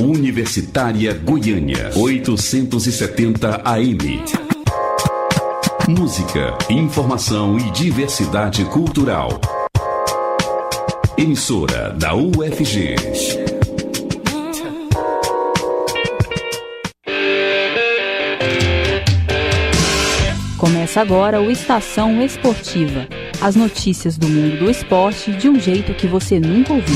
Universitária Goiânia, 870 AM. Música, informação e diversidade cultural. Emissora da UFG. Começa agora o Estação Esportiva. As notícias do mundo do esporte de um jeito que você nunca ouviu.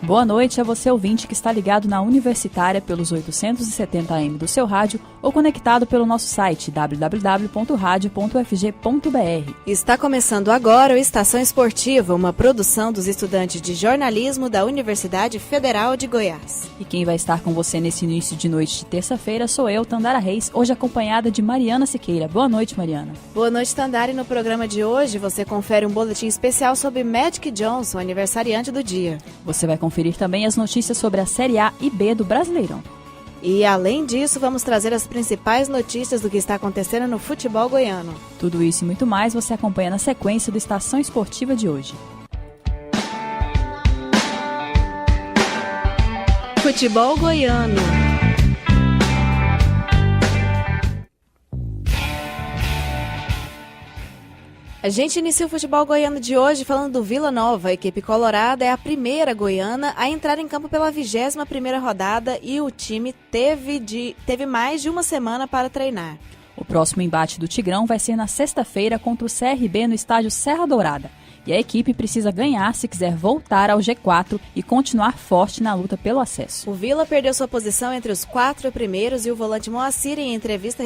Boa noite a você ouvinte que está ligado na Universitária pelos 870 AM do seu rádio ou conectado pelo nosso site www.radio.ufg.br. Está começando agora o Estação Esportiva, uma produção dos estudantes de jornalismo da Universidade Federal de Goiás. E quem vai estar com você nesse início de noite de terça-feira sou eu, Tandara Reis, hoje acompanhada de Mariana Siqueira. Boa noite, Mariana. Boa noite, Tandara. E no programa de hoje você confere um boletim especial sobre Magic Johnson, aniversariante do dia. Você vai conferir também as notícias sobre a Série A e B do Brasileirão. E, além disso, vamos trazer as principais notícias do que está acontecendo no futebol goiano. Tudo isso e muito mais você acompanha na sequência do Estação Esportiva de hoje. Futebol goiano. A gente inicia o futebol goiano de hoje falando do Vila Nova. A equipe colorada é a primeira goiana a entrar em campo pela 21ª rodada e o time teve mais de uma semana para treinar. O próximo embate do Tigrão vai ser na sexta-feira contra o CRB no estádio Serra Dourada. E a equipe precisa ganhar se quiser voltar ao G4 e continuar forte na luta pelo acesso. O Vila perdeu sua posição entre os 4 primeiros e o volante Moacir, em entrevista,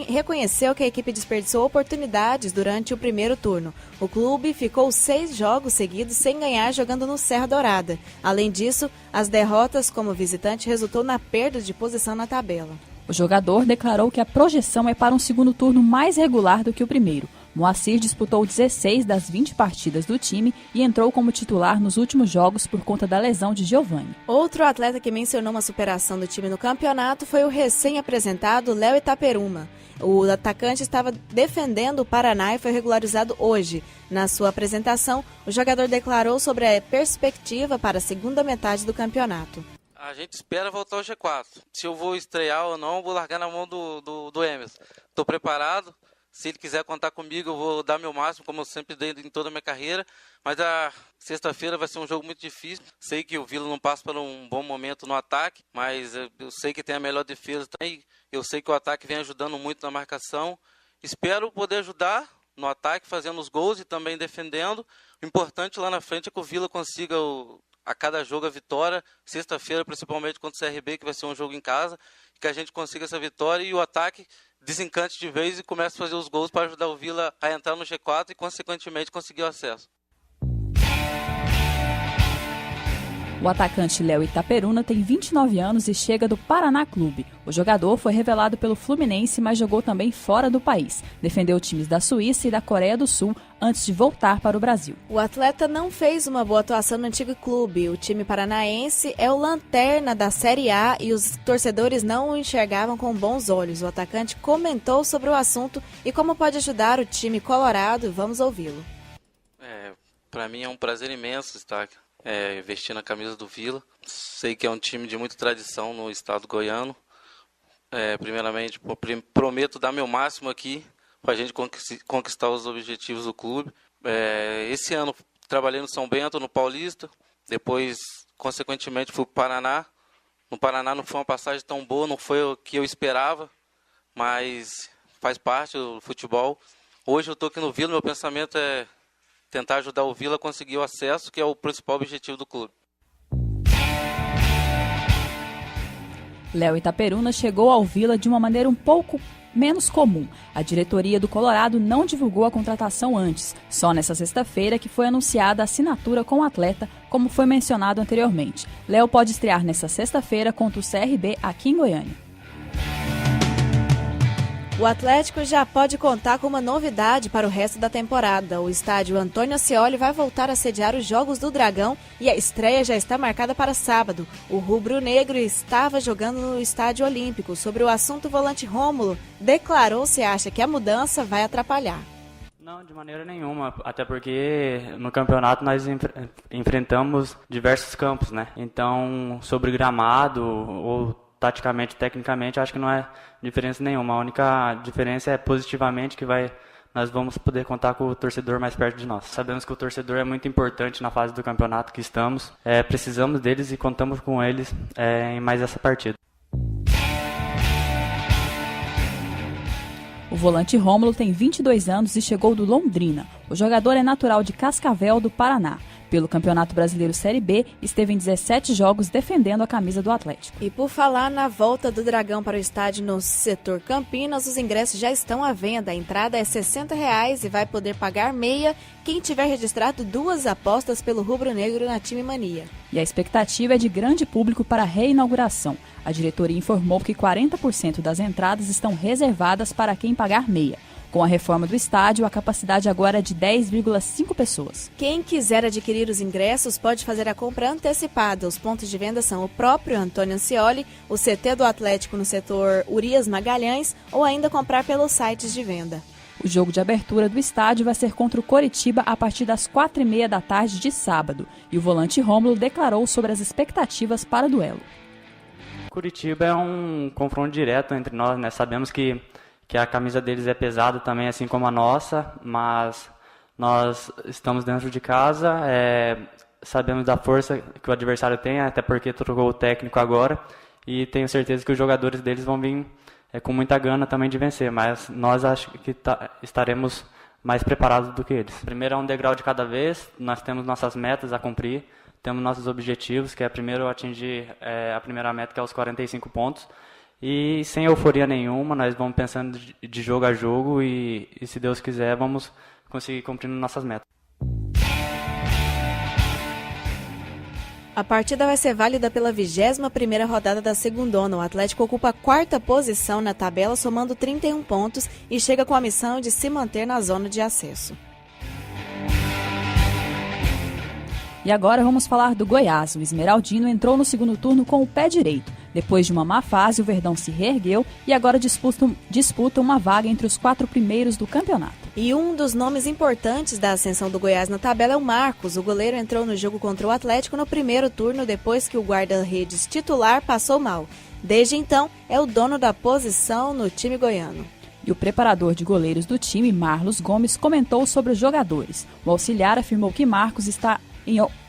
reconheceu que a equipe desperdiçou oportunidades durante o primeiro turno. O clube ficou 6 jogos seguidos sem ganhar jogando no Serra Dourada. Além disso, as derrotas como visitante resultou na perda de posição na tabela. O jogador declarou que a projeção é para um segundo turno mais regular do que o primeiro. Moacir disputou 16 das 20 partidas do time e entrou como titular nos últimos jogos por conta da lesão de Giovani. Outro atleta que mencionou uma superação do time no campeonato foi o recém-apresentado Léo Itaperuma. O atacante estava defendendo o Paraná e foi regularizado hoje. Na sua apresentação, o jogador declarou sobre a perspectiva para a segunda metade do campeonato. A gente espera voltar ao G4. Se eu vou estrear ou não, eu vou largar na mão do Emerson. Estou preparado. Se ele quiser contar comigo, eu vou dar meu máximo, como eu sempre dei em toda a minha carreira. Mas a sexta-feira vai ser um jogo muito difícil. Sei que o Vila não passa por um bom momento no ataque, mas eu sei que tem a melhor defesa também. Eu sei que o ataque vem ajudando muito na marcação. Espero poder ajudar no ataque, fazendo os gols e também defendendo. O importante lá na frente é que o Vila consiga a cada jogo a vitória. Sexta-feira, principalmente contra o CRB, que vai ser um jogo em casa. Que a gente consiga essa vitória e o ataque desencante de vez e comece a fazer os gols para ajudar o Vila a entrar no G4 e, consequentemente, conseguir o acesso. O atacante Léo Itaperuna tem 29 anos e chega do Paraná Clube. O jogador foi revelado pelo Fluminense, mas jogou também fora do país. Defendeu times da Suíça e da Coreia do Sul antes de voltar para o Brasil. O atleta não fez uma boa atuação no antigo clube. O time paranaense é o lanterna da Série A e os torcedores não o enxergavam com bons olhos. O atacante comentou sobre o assunto e como pode ajudar o time colorado. Vamos ouvi-lo. Para mim é um prazer imenso estar vestindo a camisa do Vila. Sei que é um time de muita tradição no estado goiano. Primeiramente, prometo dar meu máximo aqui para a gente conquistar os objetivos do clube. Esse ano trabalhei no São Bento, no Paulista. Depois, consequentemente, fui para o Paraná. No Paraná não foi uma passagem tão boa, não foi o que eu esperava, mas faz parte do futebol. Hoje eu estou aqui no Vila, meu pensamento é tentar ajudar o Vila a conseguir o acesso, que é o principal objetivo do clube. Léo Itaperuna chegou ao Vila de uma maneira um pouco menos comum. A diretoria do Colorado não divulgou a contratação antes, só nessa sexta-feira que foi anunciada a assinatura com o atleta, como foi mencionado anteriormente. Léo pode estrear nessa sexta-feira contra o CRB aqui em Goiânia. O Atlético já pode contar com uma novidade para o resto da temporada. O estádio Antônio Ascioli vai voltar a sediar os Jogos do Dragão e a estreia já está marcada para sábado. O rubro-negro estava jogando no Estádio Olímpico. Sobre o assunto, o volante Rômulo declarou se acha que a mudança vai atrapalhar. Não, de maneira nenhuma, até porque no campeonato nós enfrentamos diversos campos, né? Então, sobre gramado ou taticamente, tecnicamente, acho que não é diferença nenhuma. A única diferença é positivamente que nós vamos poder contar com o torcedor mais perto de nós. Sabemos que o torcedor é muito importante na fase do campeonato que estamos. Precisamos deles e contamos com eles em mais essa partida. O volante Rômulo tem 22 anos e chegou do Londrina. O jogador é natural de Cascavel, do Paraná. Pelo Campeonato Brasileiro Série B, esteve em 17 jogos defendendo a camisa do Atlético. E por falar na volta do Dragão para o estádio no setor Campinas, os ingressos já estão à venda. A entrada é R$ 60 e vai poder pagar meia quem tiver registrado 2 apostas pelo rubro-negro na Time Mania. E a expectativa é de grande público para a reinauguração. A diretoria informou que 40% das entradas estão reservadas para quem pagar meia. Com a reforma do estádio, a capacidade agora é de 10,5 pessoas. Quem quiser adquirir os ingressos pode fazer a compra antecipada. Os pontos de venda são o próprio Antônio Ascioli, o CT do Atlético no setor Urias Magalhães ou ainda comprar pelos sites de venda. O jogo de abertura do estádio vai ser contra o Coritiba a partir das 4h30 da tarde de sábado. E o volante Rômulo declarou sobre as expectativas para o duelo. Curitiba é um confronto direto entre nós, né? Sabemos que a camisa deles é pesada também, assim como a nossa, mas nós estamos dentro de casa, sabemos da força que o adversário tem, até porque trocou o técnico agora, e tenho certeza que os jogadores deles vão vir com muita gana também de vencer, mas nós acho que estaremos mais preparados do que eles. Primeiro é um degrau de cada vez, nós temos nossas metas a cumprir, temos nossos objetivos, que é primeiro atingir a primeira meta, que é os 45 pontos, e sem euforia nenhuma, nós vamos pensando de jogo a jogo e se Deus quiser, vamos conseguir cumprir nossas metas. A partida vai ser válida pela 21ª rodada da segundona. O Atlético ocupa a 4ª posição na tabela, somando 31 pontos e chega com a missão de se manter na zona de acesso. E agora vamos falar do Goiás. O Esmeraldino entrou no segundo turno com o pé direito. Depois de uma má fase, o Verdão se reergueu e agora disputa uma vaga entre os 4 primeiros do campeonato. E um dos nomes importantes da ascensão do Goiás na tabela é o Marcos. O goleiro entrou no jogo contra o Atlético no primeiro turno depois que o guarda-redes titular passou mal. Desde então, é o dono da posição no time goiano. E o preparador de goleiros do time, Marlos Gomes, comentou sobre os jogadores. O auxiliar afirmou que Marcos está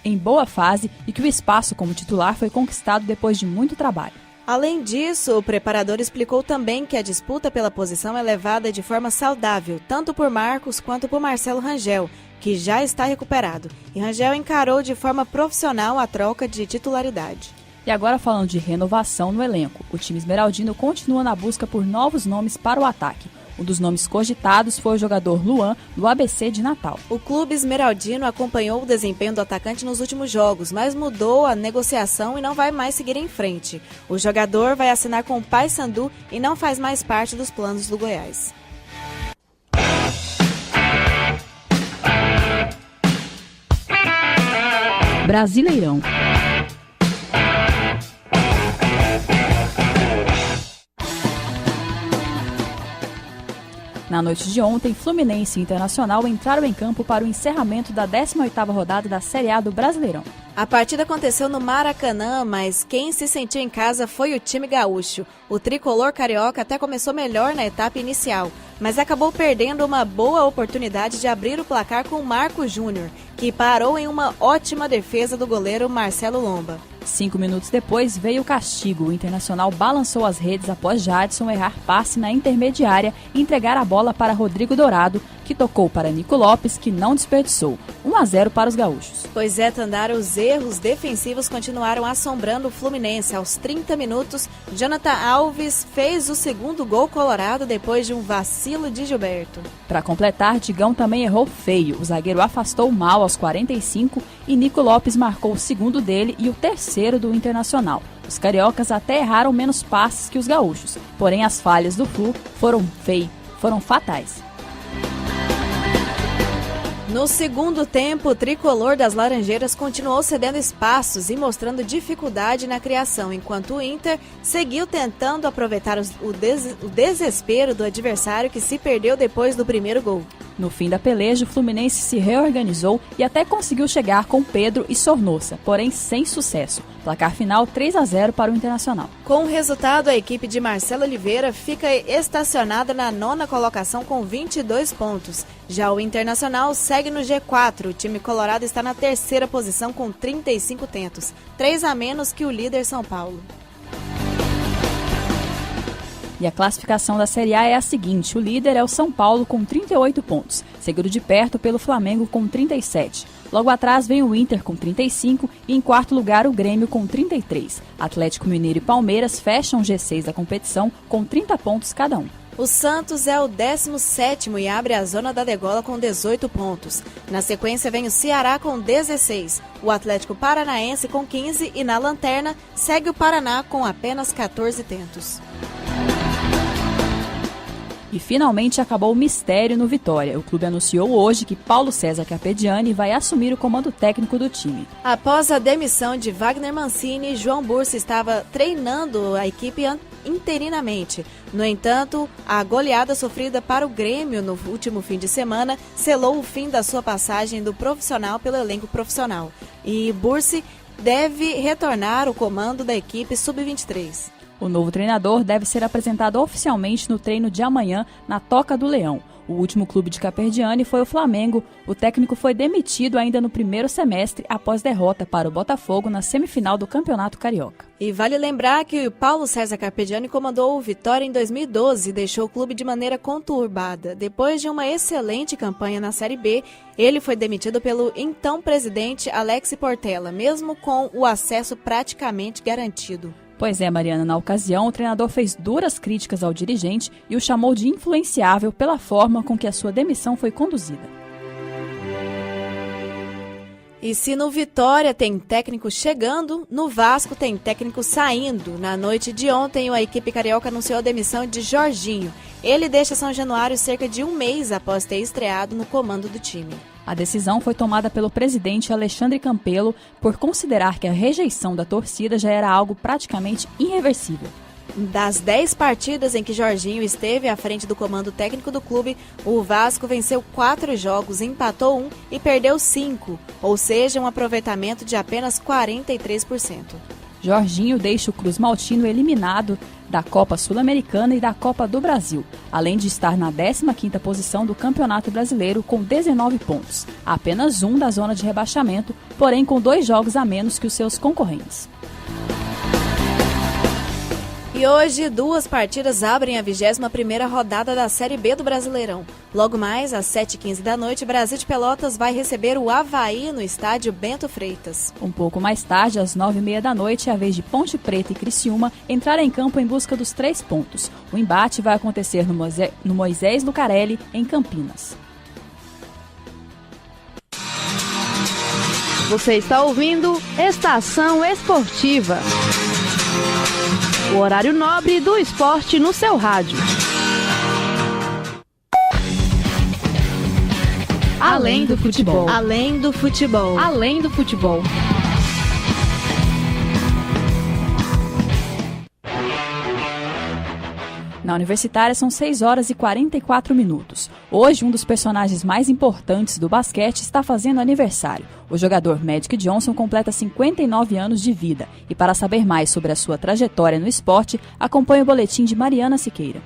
em boa fase e que o espaço como titular foi conquistado depois de muito trabalho. Além disso, o preparador explicou também que a disputa pela posição é levada de forma saudável, tanto por Marcos quanto por Marcelo Rangel, que já está recuperado. E Rangel encarou de forma profissional a troca de titularidade. E agora falando de renovação no elenco, o time esmeraldino continua na busca por novos nomes para o ataque. Um dos nomes cogitados foi o jogador Luan, do ABC de Natal. O clube esmeraldino acompanhou o desempenho do atacante nos últimos jogos, mas mudou a negociação e não vai mais seguir em frente. O jogador vai assinar com o Paysandu e não faz mais parte dos planos do Goiás. Brasileirão. Na noite de ontem, Fluminense e Internacional entraram em campo para o encerramento da 18ª rodada da Série A do Brasileirão. A partida aconteceu no Maracanã, mas quem se sentiu em casa foi o time gaúcho. O tricolor carioca até começou melhor na etapa inicial, mas acabou perdendo uma boa oportunidade de abrir o placar com o Marcos Júnior, que parou em uma ótima defesa do goleiro Marcelo Lomba. 5 minutos depois veio o castigo. O Internacional balançou as redes após Jadson errar passe na intermediária e entregar a bola para Rodrigo Dourado, que tocou para Nico Lopes, que não desperdiçou. 1-0 para os gaúchos. Pois é, Tandara, os erros defensivos continuaram assombrando o Fluminense. Aos 30 minutos, Jonathan Alves fez o segundo gol colorado depois de um vacilo de Gilberto. Para completar, Digão também errou feio. O zagueiro afastou mal aos 45 e Nico Lopes marcou o segundo dele e o terceiro do Internacional. Os cariocas até erraram menos passes que os gaúchos, porém as falhas do Flu foram fatais. No segundo tempo, o tricolor das Laranjeiras continuou cedendo espaços e mostrando dificuldade na criação, enquanto o Inter seguiu tentando aproveitar o desespero do adversário que se perdeu depois do primeiro gol. No fim da peleja, o Fluminense se reorganizou e até conseguiu chegar com Pedro e Sornosa, porém sem sucesso. Placar final 3-0 para o Internacional. Com o resultado, a equipe de Marcelo Oliveira fica estacionada na 9ª colocação com 22 pontos. Já o Internacional segue no G4. O time colorado está na 3ª posição com 35 tentos, 3 a menos que o líder São Paulo. E a classificação da Série A é a seguinte: o líder é o São Paulo com 38 pontos, seguido de perto pelo Flamengo com 37. Logo atrás vem o Inter com 35 e em quarto lugar o Grêmio com 33. Atlético Mineiro e Palmeiras fecham o G6 da competição com 30 pontos cada um. O Santos é o 17º e abre a zona da degola com 18 pontos. Na sequência vem o Ceará com 16, o Atlético Paranaense com 15 e na lanterna segue o Paraná com apenas 14 tentos. E finalmente acabou o mistério no Vitória. O clube anunciou hoje que Paulo César Carpegiani vai assumir o comando técnico do time. Após a demissão de Wagner Mancini, João Bursi estava treinando a equipe interinamente. No entanto, a goleada sofrida para o Grêmio no último fim de semana selou o fim da sua passagem do profissional pelo elenco profissional. E Bursi deve retornar ao comando da equipe sub-23. O novo treinador deve ser apresentado oficialmente no treino de amanhã na Toca do Leão. O último clube de Carpegiani foi o Flamengo. O técnico foi demitido ainda no primeiro semestre após derrota para o Botafogo na semifinal do Campeonato Carioca. E vale lembrar que o Paulo César Carpegiani comandou o Vitória em 2012 e deixou o clube de maneira conturbada. Depois de uma excelente campanha na Série B, ele foi demitido pelo então presidente Alex Portela, mesmo com o acesso praticamente garantido. Pois é, Mariana, na ocasião o treinador fez duras críticas ao dirigente e o chamou de influenciável pela forma com que a sua demissão foi conduzida. E se no Vitória tem técnico chegando, no Vasco tem técnico saindo. Na noite de ontem, a equipe carioca anunciou a demissão de Jorginho. Ele deixa São Januário cerca de um mês após ter estreado no comando do time. A decisão foi tomada pelo presidente Alexandre Campelo por considerar que a rejeição da torcida já era algo praticamente irreversível. Das 10 partidas em que Jorginho esteve à frente do comando técnico do clube, o Vasco venceu 4 jogos, empatou 1 e perdeu 5, ou seja, um aproveitamento de apenas 43%. Jorginho deixa o Cruz Maltino eliminado da Copa Sul-Americana e da Copa do Brasil, além de estar na 15ª posição do Campeonato Brasileiro com 19 pontos, apenas um da zona de rebaixamento, porém com 2 jogos a menos que os seus concorrentes. E hoje, 2 partidas abrem a 21ª rodada da Série B do Brasileirão. Logo mais, às 7h15 da noite, Brasil de Pelotas vai receber o Avaí no estádio Bento Freitas. Um pouco mais tarde, às 9h30 da noite, é a vez de Ponte Preta e Criciúma entrar em campo em busca dos 3 pontos. O embate vai acontecer no Moisés Lucarelli, em Campinas. Você está ouvindo Estação Esportiva. O horário nobre do esporte no seu rádio. Além do futebol. Além do futebol. Além do futebol. Na Universitária são 6h44. Hoje, um dos personagens mais importantes do basquete está fazendo aniversário. O jogador Magic Johnson completa 59 anos de vida. E para saber mais sobre a sua trajetória no esporte, acompanhe o boletim de Mariana Siqueira.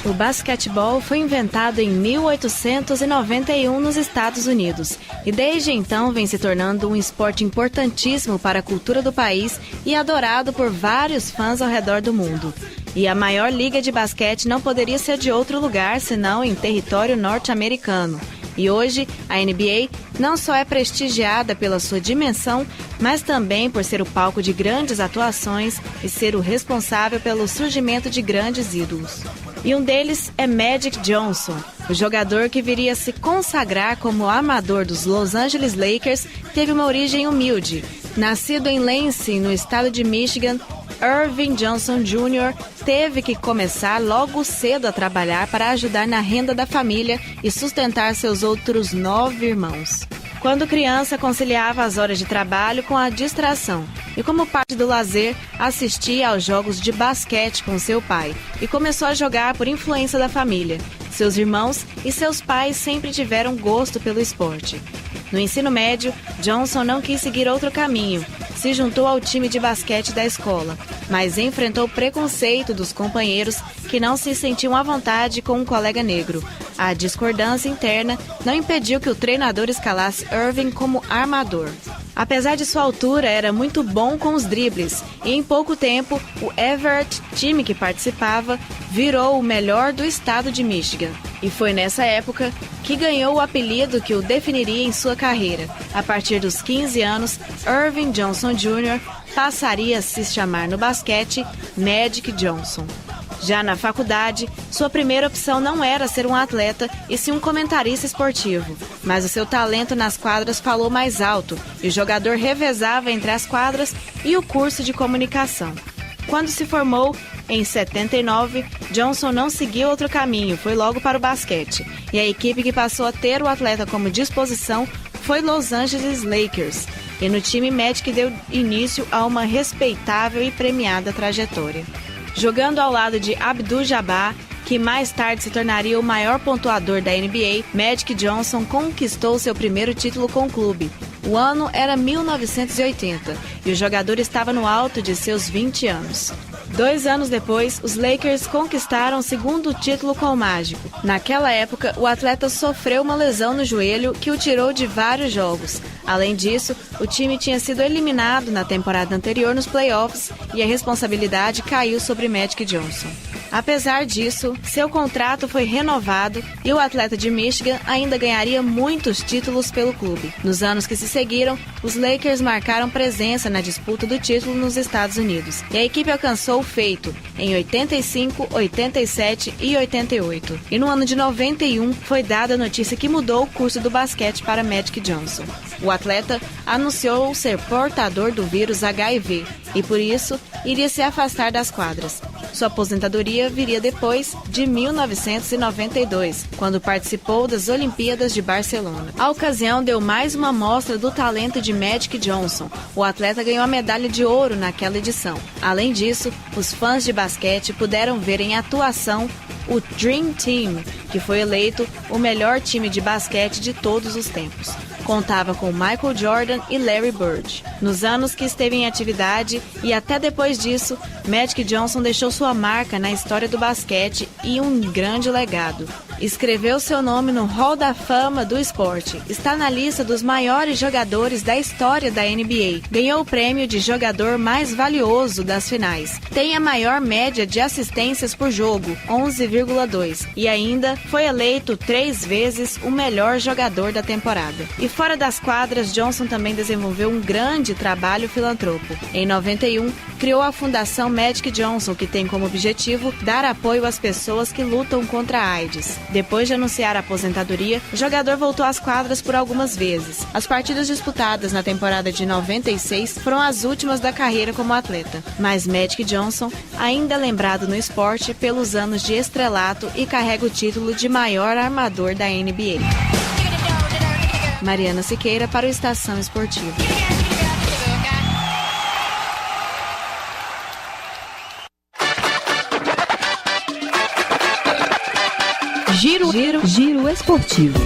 O basquetebol foi inventado em 1891 nos Estados Unidos e desde então vem se tornando um esporte importantíssimo para a cultura do país e adorado por vários fãs ao redor do mundo. E a maior liga de basquete não poderia ser de outro lugar senão em território norte-americano. E hoje, a NBA não só é prestigiada pela sua dimensão, mas também por ser o palco de grandes atuações e ser o responsável pelo surgimento de grandes ídolos. E um deles é Magic Johnson. O jogador, que viria a se consagrar como armador dos Los Angeles Lakers, teve uma origem humilde. Nascido em Lansing, no estado de Michigan, Ervin Johnson Jr. teve que começar logo cedo a trabalhar para ajudar na renda da família e sustentar seus outros 9 irmãos. Quando criança, conciliava as horas de trabalho com a distração e, como parte do lazer, assistia aos jogos de basquete com seu pai e começou a jogar por influência da família. Seus irmãos e seus pais sempre tiveram gosto pelo esporte. No ensino médio, Johnson não quis seguir outro caminho. Se juntou ao time de basquete da escola, mas enfrentou preconceito dos companheiros que não se sentiam à vontade com um colega negro. A discordância interna não impediu que o treinador escalasse Ervin como armador. Apesar de sua altura, era muito bom com os dribles e em pouco tempo o Everett, time que participava, virou o melhor do estado de Michigan. E foi nessa época que ganhou o apelido que o definiria em sua carreira. A partir dos 15 anos, Ervin Johnson Jr. passaria a se chamar no basquete Magic Johnson. Já na faculdade, sua primeira opção não era ser um atleta e sim um comentarista esportivo, mas o seu talento nas quadras falou mais alto e o jogador revezava entre as quadras e o curso de comunicação. Quando se formou, em 79, Johnson não seguiu outro caminho, foi logo para o basquete. E a equipe que passou a ter o atleta como disposição foi Los Angeles Lakers. E no time, Magic deu início a uma respeitável e premiada trajetória. Jogando ao lado de Abdul-Jabbar, que mais tarde se tornaria o maior pontuador da NBA, Magic Johnson conquistou seu primeiro título com o clube. O ano era 1980 e o jogador estava no alto de seus 20 anos. 2 anos depois, os Lakers conquistaram o segundo título com o Mágico. Naquela época, o atleta sofreu uma lesão no joelho que o tirou de vários jogos. Além disso, o time tinha sido eliminado na temporada anterior nos playoffs e a responsabilidade caiu sobre Magic Johnson. Apesar disso, seu contrato foi renovado e o atleta de Michigan ainda ganharia muitos títulos pelo clube. Nos anos que se seguiram, os Lakers marcaram presença na disputa do título nos Estados Unidos. E a equipe alcançou o feito em 85, 87 e 88. E no ano de 91 foi dada a notícia que mudou o curso do basquete para Magic Johnson. O atleta anunciou ser portador do vírus HIV e, por isso, iria se afastar das quadras. Sua aposentadoria viria depois de 1992, quando participou das Olimpíadas de Barcelona. A ocasião deu mais uma amostra do talento de Magic Johnson. O atleta ganhou a medalha de ouro naquela edição. Além disso, os fãs de basquete puderam ver em atuação o Dream Team, que foi eleito o melhor time de basquete de todos os tempos. Contava com Michael Jordan e Larry Bird. Nos anos que esteve em atividade e até depois disso, Magic Johnson deixou sua marca na história do basquete e um grande legado. Escreveu seu nome no Hall da Fama do esporte. Está na lista dos maiores jogadores da história da NBA. Ganhou o prêmio de jogador mais valioso das finais. Tem a maior média de assistências por jogo, 11,2. E ainda foi eleito 3 vezes o melhor jogador da temporada. E fora das quadras, Johnson também desenvolveu um grande trabalho filantropo. Em 91, criou a Fundação Magic Johnson, que tem como objetivo dar apoio às pessoas que lutam contra a AIDS. Depois de anunciar a aposentadoria, o jogador voltou às quadras por algumas vezes. As partidas disputadas na temporada de 96 foram as últimas da carreira como atleta. Mas Magic Johnson ainda é lembrado no esporte pelos anos de estrelato e carrega o título de maior armador da NBA. Mariana Siqueira para o Estação Esportiva. Giro esportivo.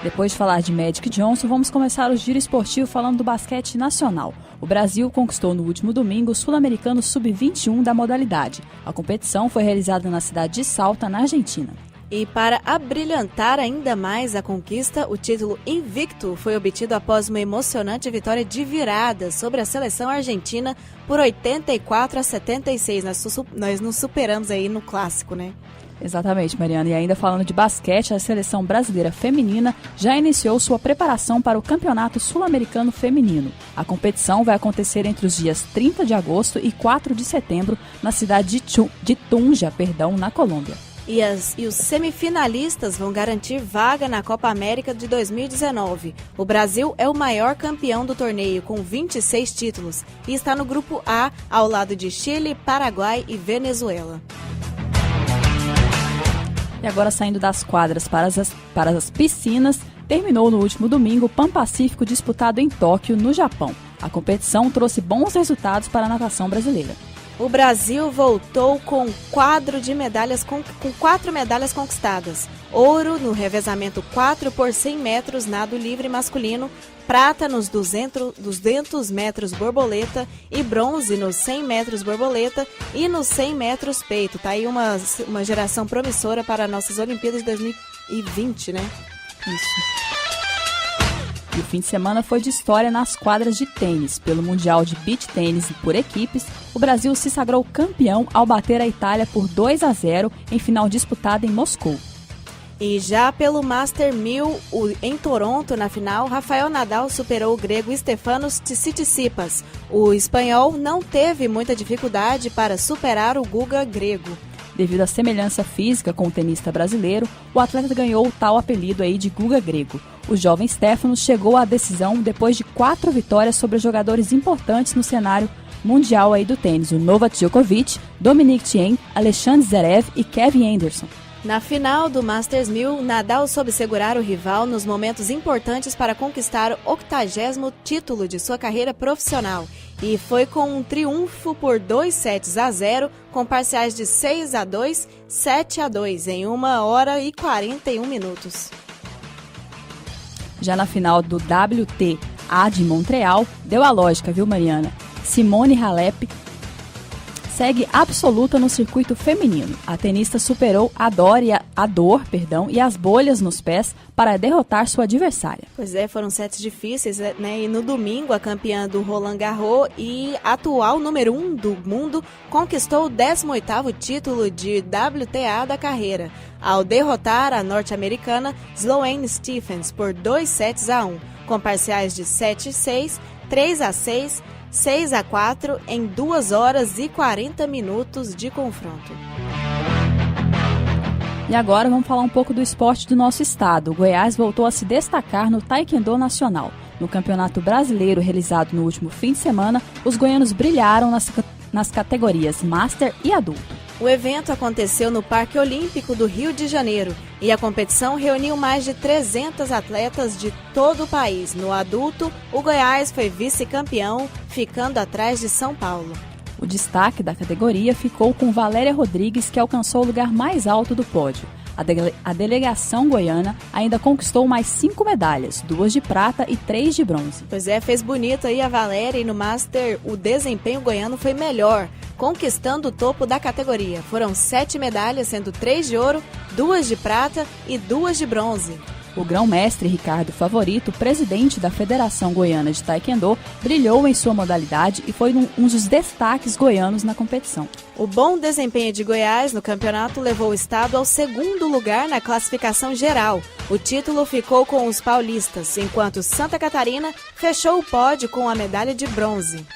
Depois de falar de Magic Johnson, vamos começar o giro esportivo falando do basquete nacional. O Brasil conquistou no último domingo o Sul-Americano Sub-21 da modalidade. A competição foi realizada na cidade de Salta, na Argentina. E para abrilhantar ainda mais a conquista, o título invicto foi obtido após uma emocionante vitória de virada sobre a seleção argentina por 84-76. Nós nos superamos aí no clássico, né? Exatamente, Mariana. E ainda falando de basquete, a seleção brasileira feminina já iniciou sua preparação para o Campeonato Sul-Americano Feminino. A competição vai acontecer entre os dias 30 de agosto e 4 de setembro na cidade de Tunja, na Colômbia. E os semifinalistas vão garantir vaga na Copa América de 2019. O Brasil é o maior campeão do torneio, com 26 títulos, e está no grupo A, ao lado de Chile, Paraguai e Venezuela. E agora, saindo das quadras para as piscinas, terminou no último domingo o Pan-Pacífico disputado em Tóquio, no Japão. A competição trouxe bons resultados para a natação brasileira. O Brasil voltou com 4 medalhas conquistadas. Ouro no revezamento 4 por 100 metros nado livre masculino, prata nos 200 metros borboleta e bronze nos 100 metros borboleta e nos 100 metros peito. Tá aí uma geração promissora para nossas Olimpíadas de 2020, né? Isso. E o fim de semana foi de história nas quadras de tênis. Pelo Mundial de Beach Tênis por equipes, o Brasil se sagrou campeão ao bater a Itália por 2-0 em final disputada em Moscou. E já pelo Master 1000 em Toronto, na final, Rafael Nadal superou o grego Stefanos Tsitsipas. O espanhol não teve muita dificuldade para superar o Guga grego. Devido à semelhança física com o tenista brasileiro, o atleta ganhou o tal apelido aí de Guga grego. O jovem Stefanos chegou à decisão depois de 4 vitórias sobre jogadores importantes no cenário mundial aí do tênis: o Novak Djokovic, Dominic Thiem, Alexandre Zverev e Kevin Anderson. Na final do Masters 1000, Nadal soube segurar o rival nos momentos importantes para conquistar o 80º título de sua carreira profissional. E foi com um triunfo por 2-0, com parciais de 6-2, 7-2, em 1 hora e 41 minutos. Já na final do WTA de Montreal, deu a lógica, viu, Mariana? Simone Halep segue absoluta no circuito feminino. A tenista superou a dor e as bolhas nos pés para derrotar sua adversária. Pois é, foram sets difíceis, né? E no domingo, a campeã do Roland Garros e atual número 1 do mundo conquistou o 18º título de WTA da carreira, ao derrotar a norte-americana Sloane Stephens por 2-1, com parciais de 7-6, 3-6, 6-4 em 2 horas e 40 minutos de confronto. E agora vamos falar um pouco do esporte do nosso estado. O Goiás voltou a se destacar no Taekwondo Nacional. No Campeonato Brasileiro realizado no último fim de semana, os goianos brilharam nas categorias Master e Adulto. O evento aconteceu no Parque Olímpico do Rio de Janeiro e a competição reuniu mais de 300 atletas de todo o país. No adulto, o Goiás foi vice-campeão, ficando atrás de São Paulo. O destaque da categoria ficou com Valéria Rodrigues, que alcançou o lugar mais alto do pódio. A delegação goiana ainda conquistou mais 5 medalhas, 2 de prata e 3 de bronze. Pois é, fez bonito aí a Valéria, e no Master o desempenho goiano foi melhor, conquistando o topo da categoria. Foram 7 medalhas, sendo 3 de ouro, 2 de prata e 2 de bronze. O grão-mestre Ricardo Favorito, presidente da Federação Goiana de Taekwondo, brilhou em sua modalidade e foi um dos destaques goianos na competição. O bom desempenho de Goiás no campeonato levou o estado ao 2º lugar na classificação geral. O título ficou com os paulistas, enquanto Santa Catarina fechou o pódio com a medalha de bronze.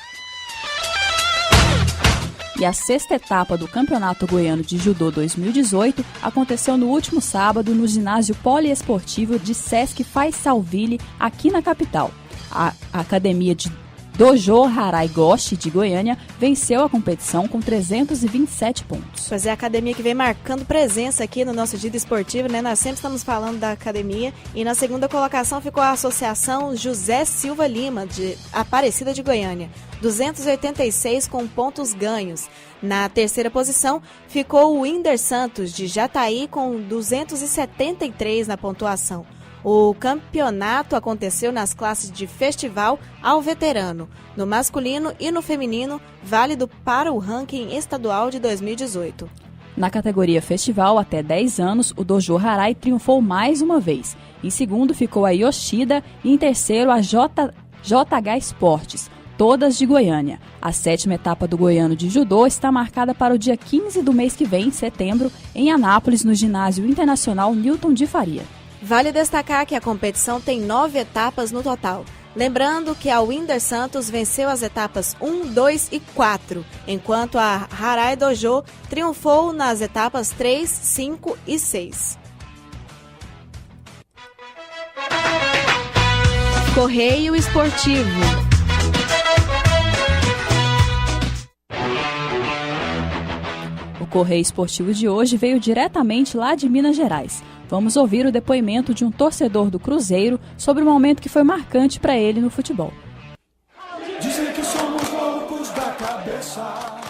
E a 6ª etapa do Campeonato Goiano de Judô 2018 aconteceu no último sábado no ginásio poliesportivo de Sesc Faisalville, aqui na capital. A academia de Dojo Harai Goshi de Goiânia venceu a competição com 327 pontos. Pois é, a academia que vem marcando presença aqui no nosso Giro Esportivo, né? Nós sempre estamos falando da academia. E na 2ª colocação ficou a Associação José Silva Lima, de Aparecida de Goiânia, 286 com pontos ganhos. Na 3ª posição ficou o Inder Santos, de Jataí, com 273 na pontuação. O campeonato aconteceu nas classes de festival ao veterano, no masculino e no feminino, válido para o ranking estadual de 2018. Na categoria festival até 10 anos, o Dojo Harai triunfou mais uma vez. Em segundo ficou a Yoshida e em terceiro a JH Esportes. todas de Goiânia. A 7ª etapa do Goiano de Judô está marcada para o dia 15 do mês que vem, setembro, em Anápolis, no Ginásio Internacional Newton de Faria. Vale destacar que a competição tem 9 etapas no total. Lembrando que a Winder Santos venceu as etapas 1, 2 e 4, enquanto a Harai Dojo triunfou nas etapas 3, 5 e 6. Correio Esportivo. O Correio Esportivo de hoje veio diretamente lá de Minas Gerais. Vamos ouvir o depoimento de um torcedor do Cruzeiro sobre o momento que foi marcante para ele no futebol. Dizem que somos loucos da cabeça.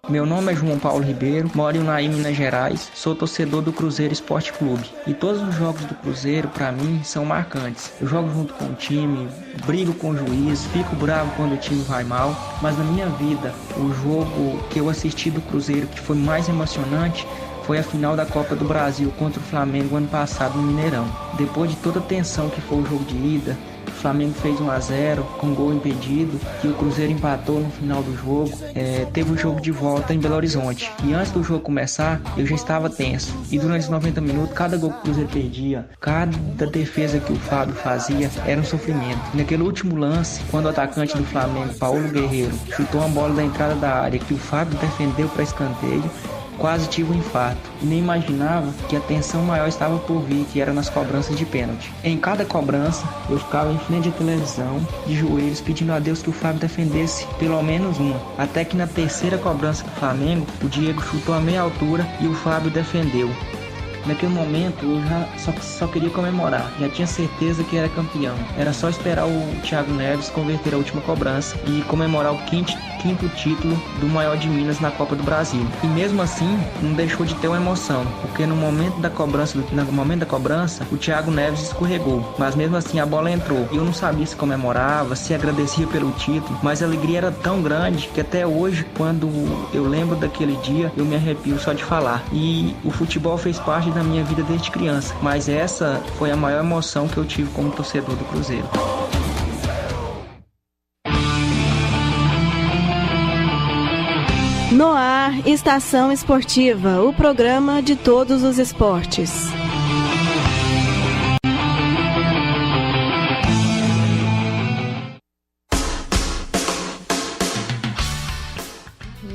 Meu nome é João Paulo Ribeiro, moro em Unaí, Minas Gerais, sou torcedor do Cruzeiro Esporte Clube. E todos os jogos do Cruzeiro, para mim, são marcantes. Eu jogo junto com o time, brigo com o juiz, fico bravo quando o time vai mal. Mas na minha vida, o jogo que eu assisti do Cruzeiro que foi mais emocionante foi a final da Copa do Brasil contra o Flamengo ano passado no Mineirão. Depois de toda a tensão que foi o jogo de ida, o Flamengo fez 1-0 com gol impedido e o Cruzeiro empatou no final do jogo. Teve o jogo de volta em Belo Horizonte. E antes do jogo começar, eu já estava tenso. E durante os 90 minutos, cada gol que o Cruzeiro perdia, cada defesa que o Fábio fazia, era um sofrimento. Naquele último lance, quando o atacante do Flamengo, Paulo Guerreiro, chutou uma bola da entrada da área que o Fábio defendeu para escanteio, quase tive um infarto e nem imaginava que a tensão maior estava por vir, que era nas cobranças de pênalti. Em cada cobrança, eu ficava em frente à televisão, de joelhos, pedindo a Deus que o Fábio defendesse pelo menos uma. Até que na terceira cobrança do Flamengo, o Diego chutou a meia altura e o Fábio defendeu. Naquele momento eu só queria comemorar, já tinha certeza que era campeão. Era só esperar o Thiago Neves converter a última cobrança e comemorar o quinto título do maior de Minas na Copa do Brasil. E mesmo assim, não deixou de ter uma emoção, porque no momento da cobrança, o Thiago Neves escorregou, mas mesmo assim a bola entrou. Eu não sabia se comemorava, se agradecia pelo título, mas a alegria era tão grande que até hoje, quando eu lembro daquele dia, eu me arrepio só de falar. E o futebol fez parte da minha vida desde criança, mas essa foi a maior emoção que eu tive como torcedor do Cruzeiro. No ar, Estação Esportiva, o programa de todos os esportes.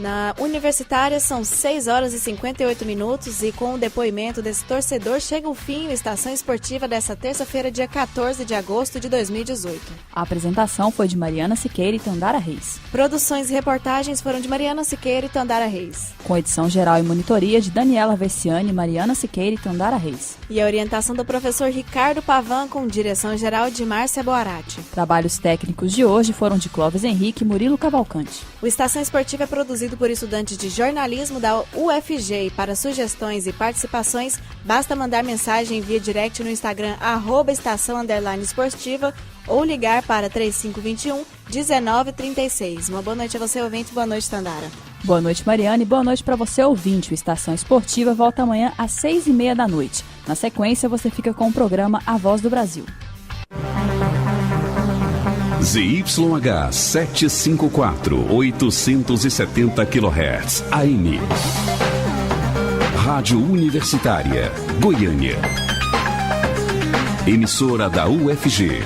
Na Universitária são 6 horas e 58 minutos e com o depoimento desse torcedor chega o fim a Estação Esportiva dessa terça-feira, dia 14 de agosto de 2018. A apresentação foi de Mariana Siqueira e Tandara Reis. Produções e reportagens foram de Mariana Siqueira e Tandara Reis. Com edição geral e monitoria de Daniela Vessiani, Mariana Siqueira e Tandara Reis. E a orientação do professor Ricardo Pavan com direção geral de Márcia Boarati. Trabalhos técnicos de hoje foram de Clóvis Henrique e Murilo Cavalcante. O Estação Esportiva é produzido por estudantes de jornalismo da UFG e para sugestões e participações, basta mandar mensagem via direct no Instagram @estação_esportiva ou ligar para 3521-1936. Uma boa noite a você, ouvinte. Boa noite, Tandara. Boa noite, Mariana, e boa noite para você, ouvinte. O Estação Esportiva volta amanhã às 6h30 da noite. Na sequência, você fica com o programa A Voz do Brasil. ZYH 754, 870 kHz, AM. Rádio Universitária, Goiânia. Emissora da UFG.